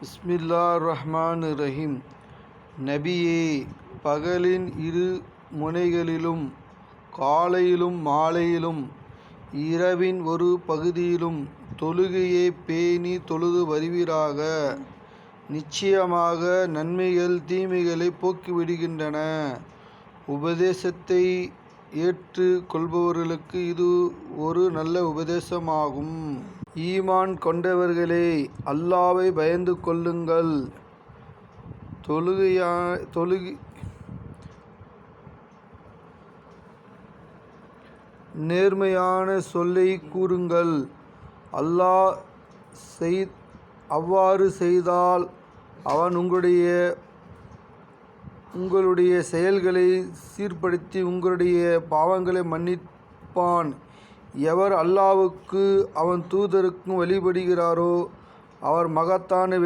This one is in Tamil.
பிஸ்மில்லாஹிர் ரஹ்மானிர் ரஹீம். நபியே, பகலின் இரு முனைகளிலும், காலையிலும் மாலையிலும், இரவின் ஒரு பகுதியிலும் தொழுகையை பேணி தொழுது வருவீராக. நிச்சயமாக நன்மைகள் தீமைகளை போக்கிவிடுகின்றன. உபதேசத்தை ஏற்று கொள்பவர்களுக்கு இது ஒரு நல்ல உபதேசமாகும். ஈமான் கொண்டவர்களே, அல்லாஹ்வை பயந்து கொள்ளுங்கள். நேர்மையான சொல்லை கூறுங்கள். அவ்வாறு செய்தால் அவன் உங்களுடைய செயல்களை சீர்படுத்தி உங்களுடைய பாவங்களை மன்னிப்பான். எவர் அல்லாஹ்வுக்கும் அவன் தூதருக்கும் வழிபடுகிறாரோ அவர் மகத்தான